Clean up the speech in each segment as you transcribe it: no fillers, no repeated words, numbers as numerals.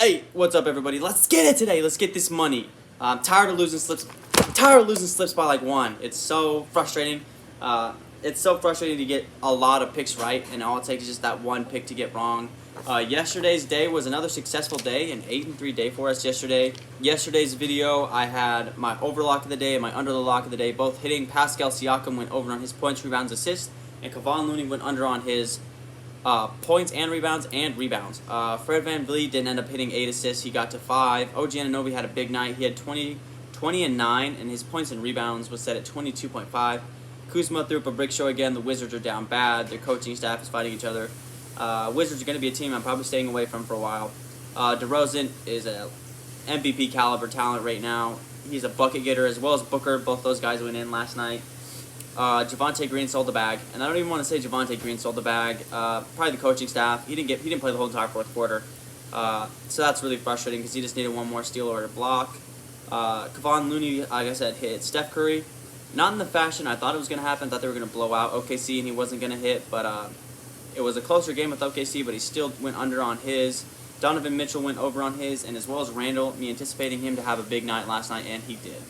Hey, what's up, everybody? Let's get it today. Let's get this money. I'm tired of losing slips. I'm tired of losing slips by like one. It's so frustrating. It's so frustrating to get a lot of picks right, and all it takes is just that one pick to get wrong. Yesterday's day was another successful day, an 8-3 day for us yesterday. Yesterday's video, I had my overlock of the day and my under the lock of the day both hitting. Pascal Siakam went over on his points, rebounds, assists, and Kevon Looney went under on his points and rebounds. Fred VanVleet didn't end up hitting 8 assists. He got to 5. OG Anunoby had a big night. He had 20 and 9, and his points and rebounds was set at 22.5. Kuzma threw up a brick show again. The Wizards are down bad. Their coaching staff is fighting each other. Wizards are going to be a team I'm probably staying away from for a while. DeRozan is a MVP caliber talent right now. He's a bucket getter as well as Booker. Both those guys went in last night. Javonte Green sold the bag, and I don't even want to say Javonte Green sold the bag. Probably the coaching staff. He didn't play the whole entire fourth quarter, so that's really frustrating because he just needed one more steal or a block. Kevon Looney, like I said, hit Steph Curry, not in the fashion I thought it was going to happen. I thought they were going to blow out OKC and he wasn't going to hit, but it was a closer game with OKC, but he still went under on his. Donovan Mitchell went over on his, and as well as Randall, me anticipating him to have a big night last night, and he did.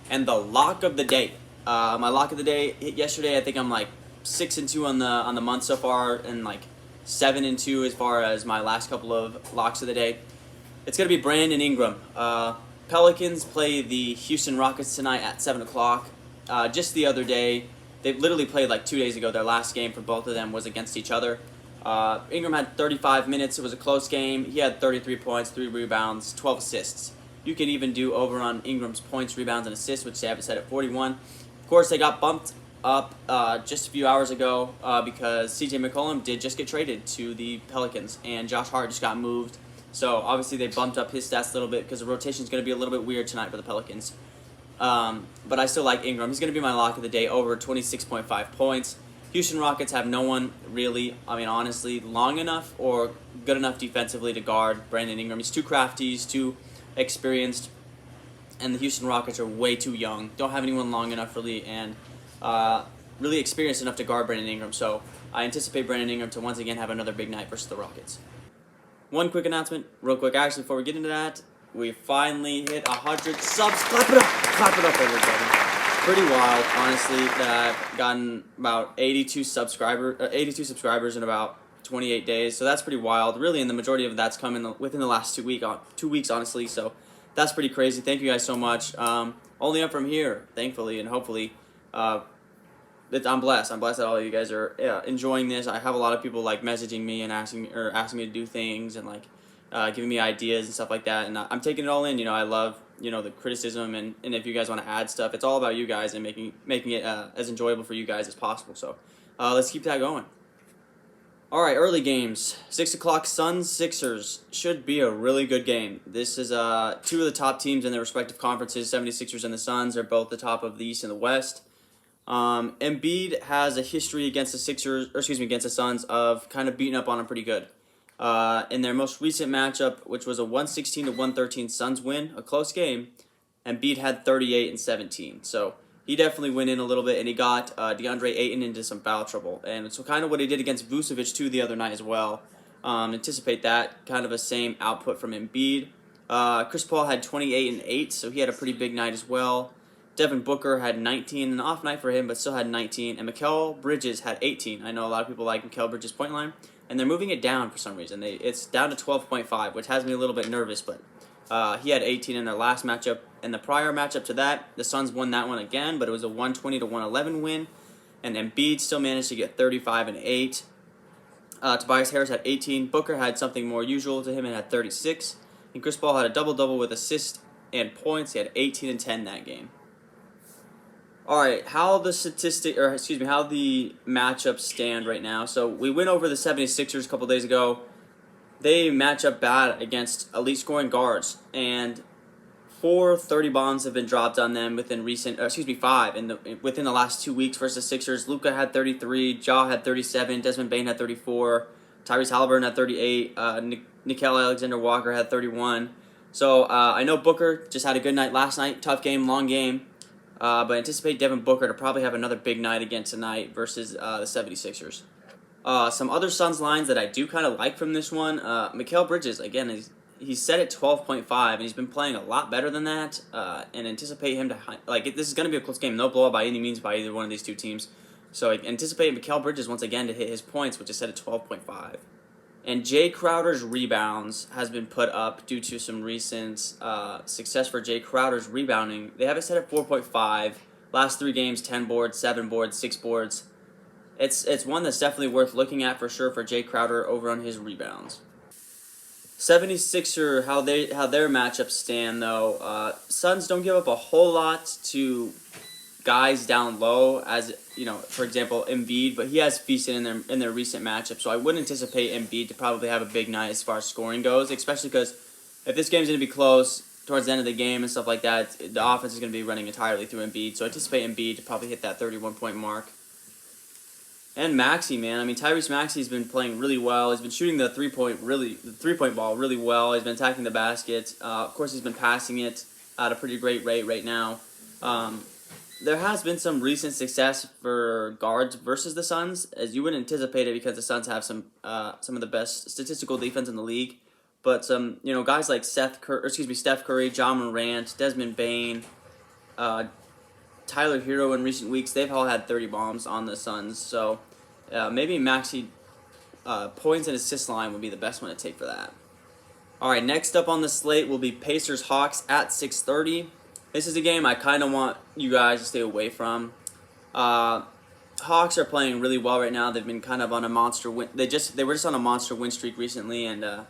And the lock of the day. My lock of the day hit yesterday. I think I'm like 6-2 on the month so far, and like 7-2 as far as my last couple of locks of the day. It's gonna be Brandon Ingram. Pelicans play the Houston Rockets tonight at 7 o'clock. Just the other day, they literally played like 2 days ago. Their last game for both of them was against each other. Ingram had 35 minutes. It was a close game. He had 33 points, 3 rebounds, 12 assists. You can even do over on Ingram's points, rebounds, and assists, which they have it set at 41. Of course, they got bumped up just a few hours ago because CJ McCollum did just get traded to the Pelicans, and Josh Hart just got moved. So obviously they bumped up his stats a little bit because the rotation is going to be a little bit weird tonight for the Pelicans. But I still like Ingram. He's going to be my lock of the day, over 26.5 points. Houston Rockets have no one really, honestly, long enough or good enough defensively to guard Brandon Ingram. He's too crafty, he's too experienced. And the Houston Rockets are way too young. Don't have anyone long enough really, and really experienced enough to guard Brandon Ingram. So I anticipate Brandon Ingram to once again have another big night versus the Rockets. One quick announcement, real quick. Actually, before we get into that, we finally hit 100 subs. Clap it up, everybody. Pretty wild, honestly, that I've gotten about 82 subscribers in about 28 days. So that's pretty wild. Really, and the majority of that's come within the last 2 weeks, honestly. So that's pretty crazy. Thank you guys so much. Only up from here, thankfully, and hopefully. I'm blessed. I'm blessed that all of you guys are enjoying this. I have a lot of people like messaging me and asking me to do things and like giving me ideas and stuff like that. And I'm taking it all in. I love the criticism and if you guys want to add stuff, it's all about you guys and making it as enjoyable for you guys as possible. So let's keep that going. All right, early games. 6 o'clock, Suns-Sixers. Should be a really good game. This is two of the top teams in their respective conferences. 76ers and the Suns are both the top of the East and the West. Embiid has a history against the Suns of kind of beating up on them pretty good. In their most recent matchup, which was a 116-113 Suns win, a close game, Embiid had 38 and 17. So he definitely went in a little bit, and he got DeAndre Ayton into some foul trouble. And so kind of what he did against Vucevic, too, the other night as well. Anticipate that, kind of a same output from Embiid. Chris Paul had 28 and 8, so he had a pretty big night as well. Devin Booker had 19, an off night for him, but still had 19. And Mikhail Bridges had 18. I know a lot of people like Mikhail Bridges' point line, and they're moving it down for some reason. It's down to 12.5, which has me a little bit nervous, but he had 18 in their last matchup. In the prior matchup to that, the Suns won that one again, but it was a 120-111 win, and Embiid still managed to get 35 and 8. Tobias Harris had 18. Booker had something more usual to him and had 36. And Chris Paul had a double-double with assists and points. He had 18 and 10 that game. All right, how the matchups stand right now. So we went over the 76ers a couple days ago. They match up bad against elite scoring guards, and 4 30 bombs have been dropped on them within 5 within the last 2 weeks versus the Sixers. Luka had 33, Ja had 37, Desmond Bane had 34, Tyrese Halliburton had 38, Nickeil Alexander-Walker had 31. So I know Booker just had a good night last night. Tough game, long game. But anticipate Devin Booker to probably have another big night again tonight versus the 76ers. Some other Suns lines that I do kind of like from this one. Mikhail Bridges, again, he's set at 12.5, and he's been playing a lot better than that. And anticipate him to this is going to be a close game. No blowout by any means by either one of these two teams. So I anticipate Mikhail Bridges once again to hit his points, which is set at 12.5. And Jay Crowder's rebounds has been put up due to some recent success for Jay Crowder's rebounding. They have it set at 4.5. Last 3 games, 10 boards, 7 boards, 6 boards. It's one that's definitely worth looking at for sure for Jay Crowder over on his rebounds. 76er, how their matchups stand though. Suns don't give up a whole lot to guys down low, as for example Embiid, but he has feasted in their recent matchup, so I wouldn't anticipate Embiid to probably have a big night as far as scoring goes, especially because if this game's going to be close towards the end of the game and stuff like that, the offense is going to be running entirely through Embiid, so I anticipate Embiid to probably hit that 31-point mark. And Maxey, man, I mean Tyrese Maxey's been playing really well. He's been shooting the three-point ball really well. He's been attacking the basket. Of course, he's been passing it at a pretty great rate right now. There has been some recent success for guards versus the Suns, as you would anticipate it because the Suns have some of the best statistical defense in the league. But some guys like Steph Curry, John Morant, Desmond Bane, Tyler Hero in recent weeks, they've all had 30 bombs on the Suns. So maybe Maxey points and assist line would be the best one to take for that. All right, next up on the slate will be Pacers-Hawks at 6:30. This is a game I kind of want you guys to stay away from. Hawks are playing really well right now. They've been kind of on a monster win. They were just on a monster win streak recently, and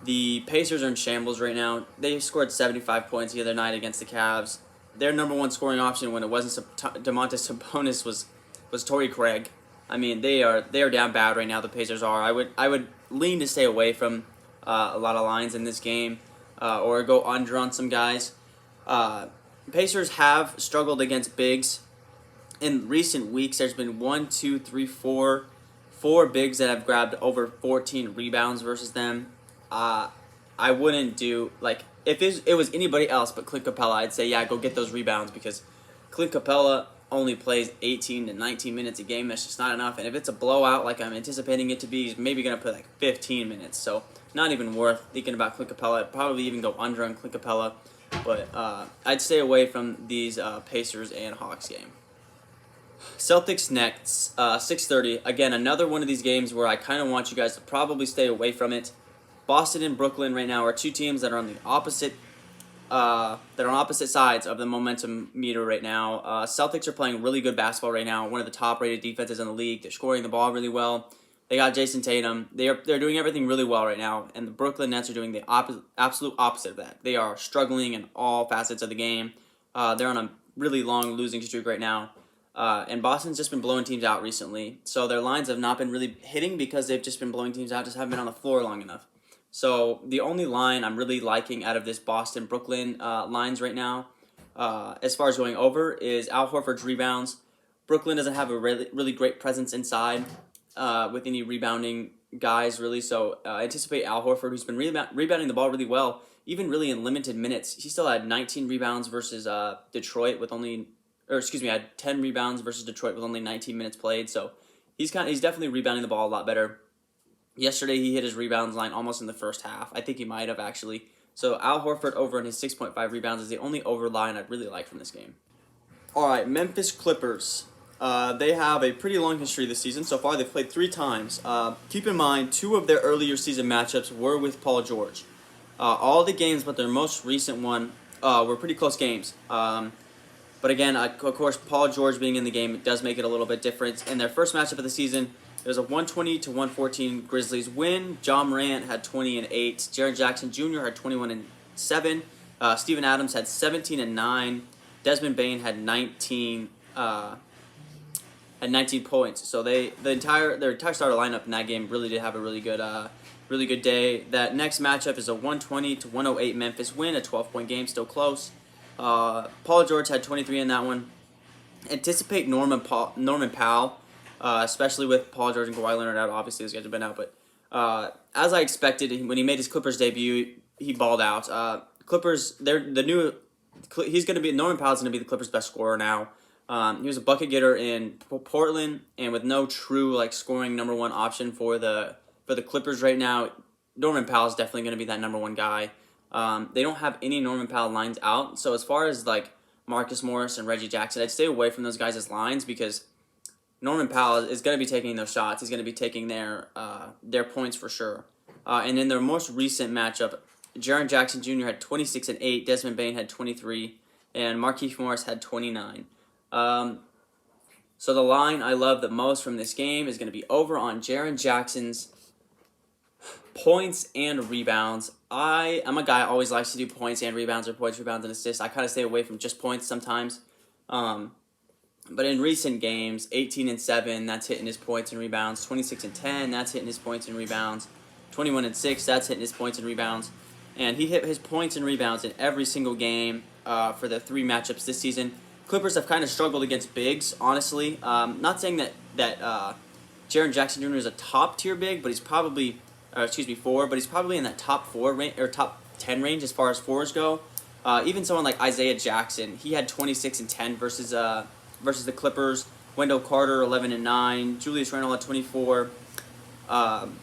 the Pacers are in shambles right now. They scored 75 points the other night against the Cavs. Their number one scoring option when it wasn't Domantas Sabonis was Torrey Craig. I mean they are down bad right now. The Pacers are. I would lean to stay away from a lot of lines in this game, or go under on some guys. Pacers have struggled against bigs. In recent weeks, there's been 4 bigs that have grabbed over 14 rebounds versus them. I wouldn't do, if it was anybody else but Clint Capella, I'd say, yeah, go get those rebounds, because Clint Capella only plays 18 to 19 minutes a game. That's just not enough. And if it's a blowout like I'm anticipating it to be, he's maybe going to play 15 minutes. So not even worth thinking about Clint Capella. I'd probably even go under on Clint Capella. But I'd stay away from these Pacers and Hawks game. Celtics next, 6:30. Again, another one of these games where I kind of want you guys to probably stay away from it. Boston and Brooklyn right now are two teams that are on the opposite sides of the momentum meter right now. Celtics are playing really good basketball right now. One of the top-rated defenses in the league. They're scoring the ball really well. They got Jason Tatum. They're doing everything really well right now, and the Brooklyn Nets are doing the absolute opposite of that. They are struggling in all facets of the game. They're on a really long losing streak right now, and Boston's just been blowing teams out recently. So their lines have not been really hitting because they've just been blowing teams out, just haven't been on the floor long enough. So the only line I'm really liking out of this Boston-Brooklyn lines right now, as far as going over, is Al Horford's rebounds. Brooklyn doesn't have a really great presence inside. With any rebounding guys, really. So I anticipate Al Horford, who's been rebounding the ball really well, even really in limited minutes. He still had 19 rebounds versus Detroit with had 10 rebounds versus Detroit with only 19 minutes played. So he's definitely rebounding the ball a lot better. Yesterday he hit his rebounds line almost in the first half. I think he might have actually. So Al Horford over in his 6.5 rebounds is the only over line I'd really like from this game. All right, Memphis Clippers. They have a pretty long history this season. So far, they've played 3 times. Keep in mind, 2 of their earlier season matchups were with Paul George. All the games but their most recent one were pretty close games. But again, of course, Paul George being in the game, it does make it a little bit different. In their first matchup of the season, it was a 120-114 Grizzlies win. John Morant had 20 and 8. Jaron Jackson Jr. had 21 and 7. Steven Adams had 17 and 9. Desmond Bane had 19. Had 19 points. So their entire starter lineup in that game really did have a really good day. That next matchup is a 120-108 Memphis win, a 12-point game, still close. Paul George had 23 in that one. Anticipate Norman Powell, especially with Paul George and Kawhi Leonard out. Obviously, those guys have been out, but as I expected, when he made his Clippers debut, he balled out. Clippers, Norman Powell's gonna be the Clippers' best scorer now. He was a bucket getter in Portland, and with no true scoring number one option for the Clippers right now, Norman Powell is definitely going to be that number one guy. They don't have any Norman Powell lines out. So as far as like Marcus Morris and Reggie Jackson, I'd stay away from those guys as lines because Norman Powell is going to be taking those shots. He's going to be taking their points for sure. And in their most recent matchup, Jaron Jackson Jr. had 26 and 8, Desmond Bane had 23, and Markieff Morris had 29. So the line I love the most from this game is going to be over on Jaron Jackson's points and rebounds. I'm a guy who always likes to do points and rebounds or points, rebounds, and assists. I kind of stay away from just points sometimes. But in recent games, 18 and 7, that's hitting his points and rebounds. 26 and 10, that's hitting his points and rebounds. 21 and 6, that's hitting his points and rebounds. And he hit his points and rebounds in every single game for the 3 matchups this season. Clippers have kind of struggled against bigs, honestly. Not saying that Jaron Jackson Jr. is a top tier big, but he's probably, 4, but he's probably in that top 4 range or top 10 range as far as 4s go. Even someone like Isaiah Jackson, he had 26 and 10 versus the Clippers. Wendell Carter 11 and 9. Julius Randle had 24.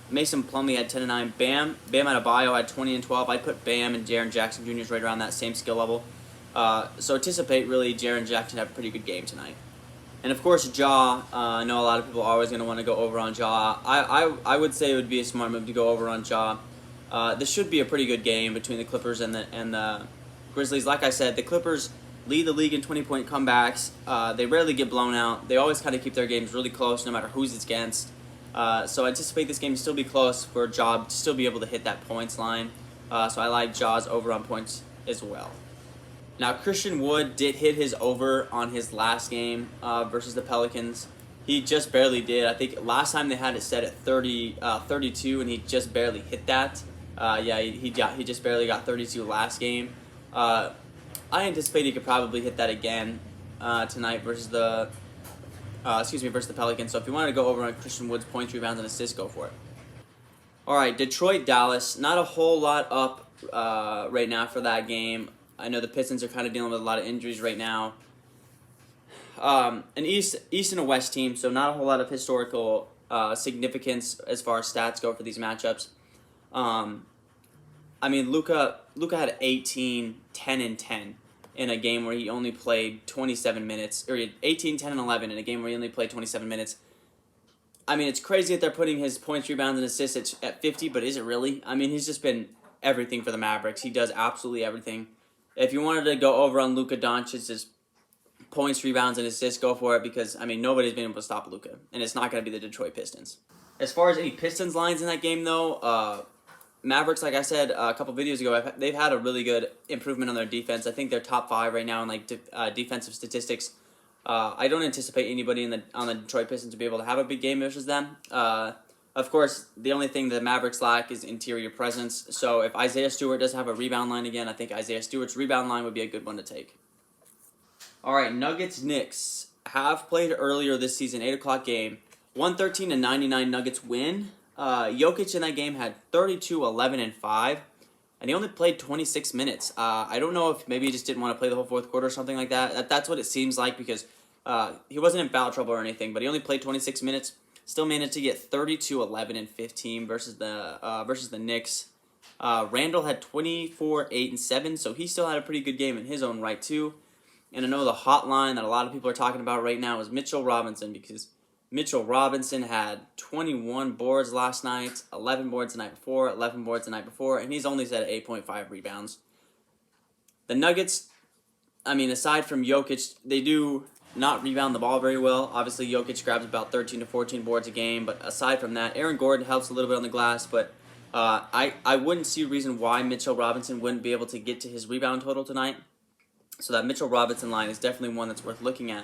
Mason Plumlee had 10 and 9. Bam Adebayo had 20 and 12. I'd put Bam and Jaron Jackson Jr. right around that same skill level. So anticipate really Jaron Jackson have a pretty good game tonight. And of course Ja, I know a lot of people are always going to want to go over on Ja. I would say it would be a smart move to go over on Ja. This should be a pretty good game between the Clippers and the Grizzlies. Like I said, the Clippers lead the league in 20-point comebacks. They rarely get blown out. They always kind of keep their games really close no matter who's it's against. So I anticipate this game to still be close for Ja to still be able to hit that points line. So I like Ja's over on points as well. Now, Christian Wood did hit his over on his last game versus the Pelicans. He just barely did. I think last time they had it set at 32, and he just barely hit that. He just barely got 32 last game. I anticipate he could probably hit that again tonight versus the Pelicans. So if you wanted to go over on Christian Wood's points, rebounds, and assists, go for it. All right, Detroit, Dallas. Not a whole lot up right now for that game. I know the Pistons are kind of dealing with a lot of injuries right now. An East and a West team, so not a whole lot of historical significance as far as stats go for these matchups. Luka had 18, 10, and 10 in a game where he only played 27 minutes, or 18, 10, and 11 in a game where he only played 27 minutes. It's crazy that they're putting his points, rebounds, and assists at 50, but is it really? He's just been everything for the Mavericks. He does absolutely everything. If you wanted to go over on Luka Doncic's points, rebounds, and assists, go for it because, nobody's been able to stop Luka, and it's not going to be the Detroit Pistons. As far as any Pistons lines in that game, though, Mavericks, like I said a couple videos ago, they've had a really good improvement on their defense. I think they're top 5 right now in defensive statistics. I don't anticipate anybody on the Detroit Pistons to be able to have a big game versus them. Of course, the only thing the Mavericks lack is interior presence. So if Isaiah Stewart does have a rebound line again, I think Isaiah Stewart's rebound line would be a good one to take. All right, Nuggets-Knicks have played earlier this season, 8 o'clock game. 113-99 Nuggets win. Jokic in that game had 32, 11, and 5, and he only played 26 minutes. I don't know if maybe he just didn't want to play the whole fourth quarter or something like that. That's what it seems like because he wasn't in foul trouble or anything, but he only played 26 minutes. Still managed to get 32, 11, and 15 versus the Knicks. Randall had 24, 8, and 7, so he still had a pretty good game in his own right too. And I know the hotline that a lot of people are talking about right now is Mitchell Robinson because Mitchell Robinson had 21 boards last night, 11 boards the night before, 11 boards the night before, and he's only set 8.5 rebounds. The Nuggets, aside from Jokic, they do not rebound the ball very well. Obviously, Jokic grabs about 13 to 14 boards a game, but aside from that, Aaron Gordon helps a little bit on the glass, but I wouldn't see a reason why Mitchell Robinson wouldn't be able to get to his rebound total tonight. So that Mitchell Robinson line is definitely one that's worth looking at.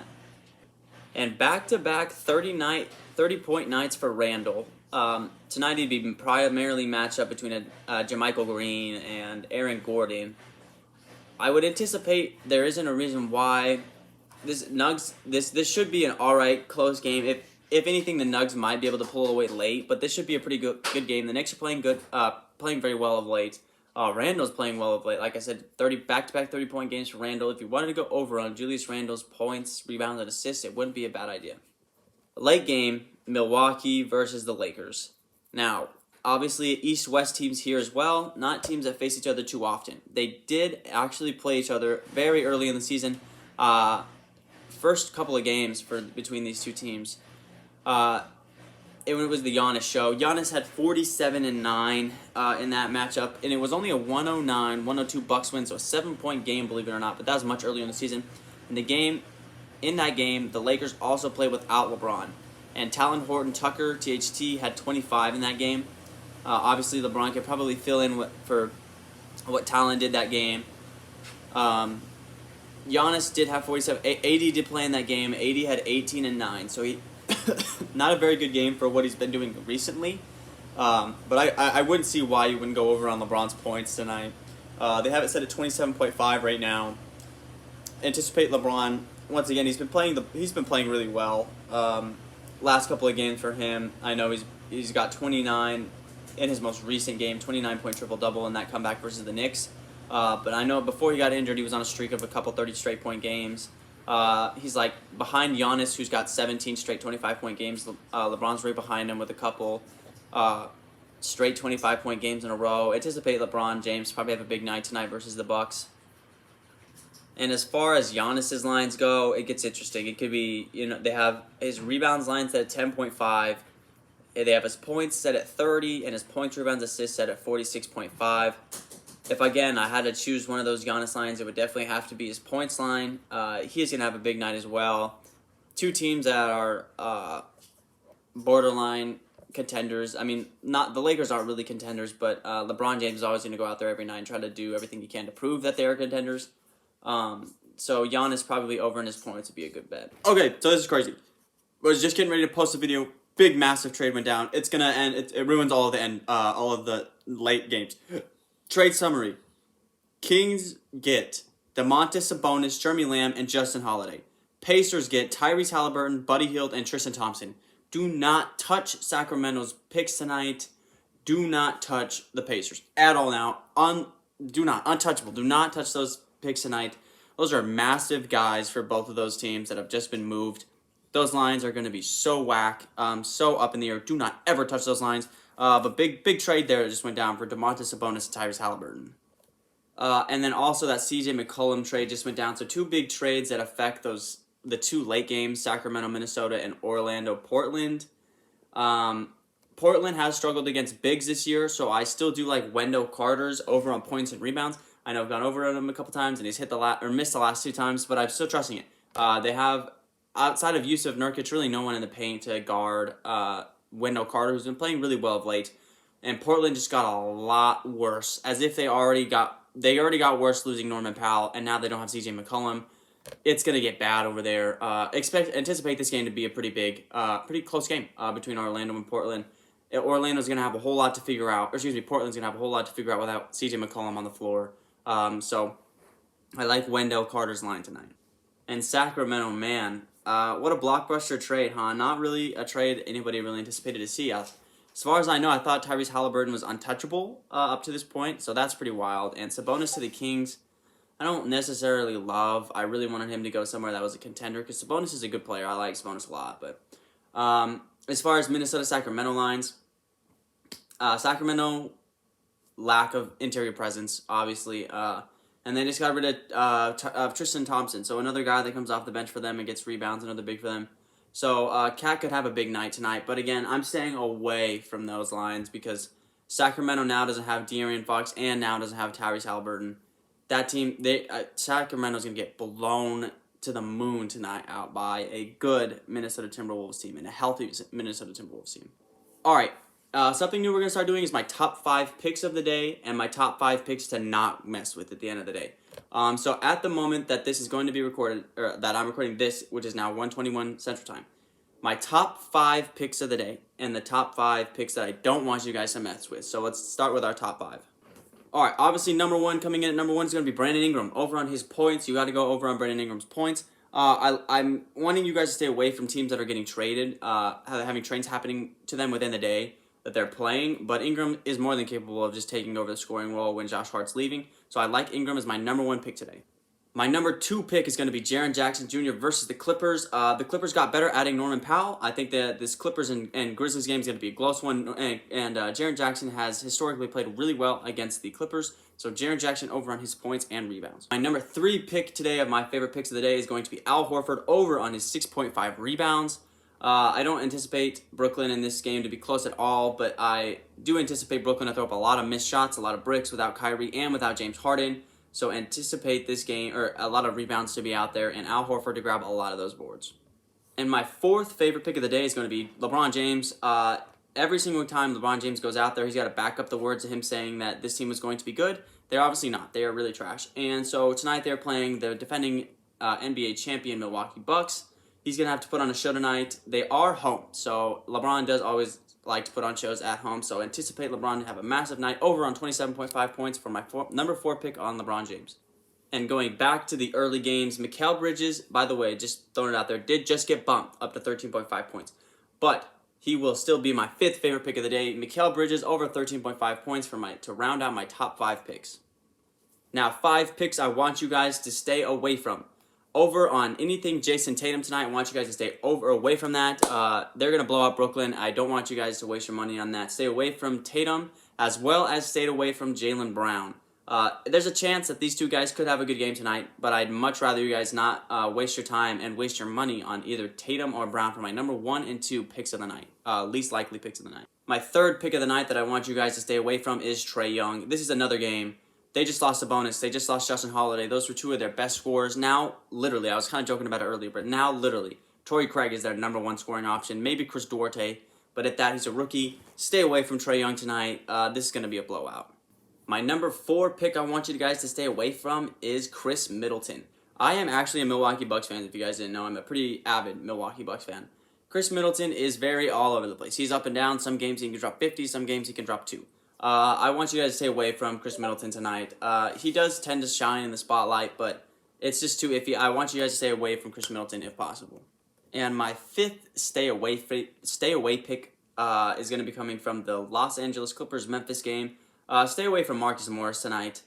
And back-to-back 30-point nights for Randall. Tonight he'd be primarily matched up between JaMychal Green and Aaron Gordon. I would anticipate there isn't a reason why this should be an alright close game. If anything, the Nugs might be able to pull away late, but this should be a pretty good game. The Knicks are playing very well of late. Randall's playing well of late. Like I said, back-to-back 30-point games for Randall. If you wanted to go over on Julius Randle's points, rebounds, and assists, it wouldn't be a bad idea. Late game, Milwaukee versus the Lakers. Now, Obviously, East-West teams here as well, not teams that face each other too often. They did actually play each other very early in the season. First couple of games between these two teams, it was the Giannis show. Giannis had 47 and 9 in that matchup, and it was only a 109-102 Bucks win, so a 7-point game, believe it or not. But that was much earlier in the season. In that game, the Lakers also played without LeBron, and Talon Horton-Tucker, THT, had 25 in that game. Obviously, LeBron could probably fill in for what Talon did that game. Giannis did have 47. AD did play in that game. AD had 18 and 9, so he not a very good game for what he's been doing recently. But I wouldn't see why you wouldn't go over on LeBron's points tonight. They have it set at 27.5 right now. Anticipate LeBron once again. He's been playing really well. Last couple of games for him, I know he's got 29 in his most recent game, 29-point triple-double in that comeback versus the Knicks. But I know before he got injured, he was on a streak of a couple 30 straight point games. He's like behind Giannis, who's got 17 straight 25-point games. LeBron's right behind him with a couple straight 25-point games in a row. Anticipate LeBron James probably have a big night tonight versus the Bucks. And as far as Giannis's lines go, it gets interesting. It could be, they have his rebounds line set at 10.5. They have his points set at 30, and his points, rebounds, assists set at 46.5. If, again, I had to choose one of those Giannis lines, it would definitely have to be his points line. He is going to have a big night as well. Two teams that are borderline contenders. I mean, the Lakers aren't really contenders, but LeBron James is always going to go out there every night and try to do everything he can to prove that they are contenders. So Giannis probably over in his points would be a good bet. Okay, so this is crazy. I was just getting ready to post a video. Big, massive trade went down. It's gonna end. It ruins all of the late games. Trade summary: Kings get Domantas Sabonis, Jeremy Lamb, and Justin Holiday. Pacers get Tyrese Halliburton, Buddy Hield, and Tristan Thompson. Do not touch Sacramento's picks tonight. Do not touch the Pacers at all now. Untouchable. Do not touch those picks tonight. Those are massive guys for both of those teams that have just been moved. Those lines are going to be so whack, so up in the air. Do not ever touch those lines. But big trade there just went down for Domantas Sabonis and Tyrese Halliburton. And then also that CJ McCollum trade just went down. So two big trades that affect the two late games, Sacramento, Minnesota, and Orlando, Portland. Portland has struggled against bigs this year, so I still do like Wendell Carter's over on points and rebounds. I know I've gone over on him a couple times, and he's missed the last two times, but I'm still trusting it. They have, outside of Yusuf Nurkic, really no one in the paint to guard Wendell Carter, who's been playing really well of late. And Portland just got a lot worse, as if they already got worse losing Norman Powell, and now they don't have CJ McCollum. It's gonna get bad over there. Anticipate this game to be a pretty close game between Orlando and Portland. Orlando's gonna have a whole lot to figure out. Portland's gonna have a whole lot to figure out without CJ McCollum on the floor. So I like Wendell Carter's line tonight. And Sacramento, man, what a blockbuster trade, huh? Not really a trade anybody really anticipated to see. As far as I know, I thought Tyrese Halliburton was untouchable up to this point, so that's pretty wild. And Sabonis to the Kings, I don't necessarily love. I really wanted him to go somewhere that was a contender, because Sabonis is a good player. I like Sabonis a lot. But as far as Minnesota-Sacramento lines, Sacramento, lack of interior presence, obviously. And they just got rid of Tristan Thompson, so another guy that comes off the bench for them and gets rebounds, another big for them. So Cat could have a big night tonight, but again, I'm staying away from those lines because Sacramento now doesn't have De'Aaron Fox and now doesn't have Tyrese Halliburton. That team, Sacramento's going to get blown to the moon tonight out by a good Minnesota Timberwolves team and a healthy Minnesota Timberwolves team. All right. Something new we're going to start doing is my top 5 picks of the day and my top 5 picks to not mess with at the end of the day. So at the moment that this is going to be recorded, or that I'm recording this, which is now 1:21 Central Time, my top 5 picks of the day and the top 5 picks that I don't want you guys to mess with. So let's start with our top 5. All right, obviously coming in at number 1 is going to be Brandon Ingram. Over on his points, you got to go over on Brandon Ingram's points. I'm wanting you guys to stay away from teams that are getting traded, having trades happening to them within the day that they're playing, but Ingram is more than capable of just taking over the scoring role when Josh Hart's leaving. So I like Ingram as my number 1 pick today. My number 2 pick is going to be Jaron Jackson Jr. versus the Clippers. The Clippers got better adding Norman Powell. I think that this Clippers and Grizzlies game is going to be a close one. And Jaron Jackson has historically played really well against the Clippers. So Jaron Jackson over on his points and rebounds. My number 3 pick today of my favorite picks of the day is going to be Al Horford over on his 6.5 rebounds. I don't anticipate Brooklyn in this game to be close at all, but I do anticipate Brooklyn to throw up a lot of missed shots, a lot of bricks without Kyrie and without James Harden. So anticipate this game, or a lot of rebounds to be out there, and Al Horford to grab a lot of those boards. And my 4th favorite pick of the day is going to be LeBron James. Every single time LeBron James goes out there, he's got to back up the words of him saying that this team was going to be good. They're obviously not. They are really trash. And so tonight they're playing the defending NBA champion Milwaukee Bucks. He's going to have to put on a show tonight. They are home, so LeBron does always like to put on shows at home, so anticipate LeBron to have a massive night over on 27.5 points for my number 4 pick on LeBron James. And going back to the early games, Mikhail Bridges, by the way, just throwing it out there, did just get bumped up to 13.5 points. But he will still be my 5th favorite pick of the day. Mikhail Bridges over 13.5 points to round out my top 5 picks. Now, 5 picks I want you guys to stay away from. Over on anything Jason Tatum tonight, I want you guys to stay away from that. They're going to blow out Brooklyn. I don't want you guys to waste your money on that. Stay away from Tatum, as well as stay away from Jaylen Brown. There's a chance that these two guys could have a good game tonight, but I'd much rather you guys not waste your time and waste your money on either Tatum or Brown for my number 1 and 2 picks of the night, least likely picks of the night. My 3rd pick of the night that I want you guys to stay away from is Trae Young. This is another game. They just lost a bonus. They just lost Justin Holiday. Those were 2 of their best scorers. Now, literally, I was kind of joking about it earlier, but now, literally, Torrey Craig is their number 1 scoring option. Maybe Chris Duarte, but at that, he's a rookie. Stay away from Trae Young tonight. This is going to be a blowout. My number 4 pick I want you guys to stay away from is Chris Middleton. I am actually a Milwaukee Bucks fan, if you guys didn't know. I'm a pretty avid Milwaukee Bucks fan. Chris Middleton is very all over the place. He's up and down. Some games he can drop 50, some games he can drop 2. I want you guys to stay away from Chris Middleton tonight. He does tend to shine in the spotlight, but it's just too iffy. I want you guys to stay away from Chris Middleton if possible. And my 5th stay away pick is going to be coming from the Los Angeles Clippers Memphis game. Stay away from Marcus Morris tonight.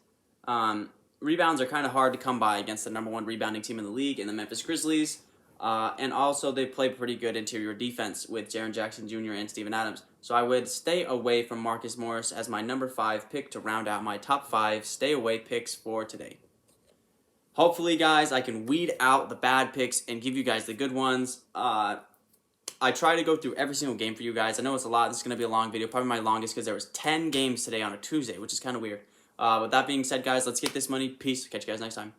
Rebounds are kind of hard to come by against the number 1 rebounding team in the league in the Memphis Grizzlies. And also, they play pretty good interior defense with Jaron Jackson Jr. and Steven Adams. So I would stay away from Marcus Morris as my number 5 pick to round out my top 5 stay away picks for today. Hopefully, guys, I can weed out the bad picks and give you guys the good ones. I try to go through every single game for you guys. I know it's a lot. This is going to be a long video, probably my longest because there was 10 games today on a Tuesday, which is kind of weird. With that being said, guys, let's get this money. Peace. Catch you guys next time.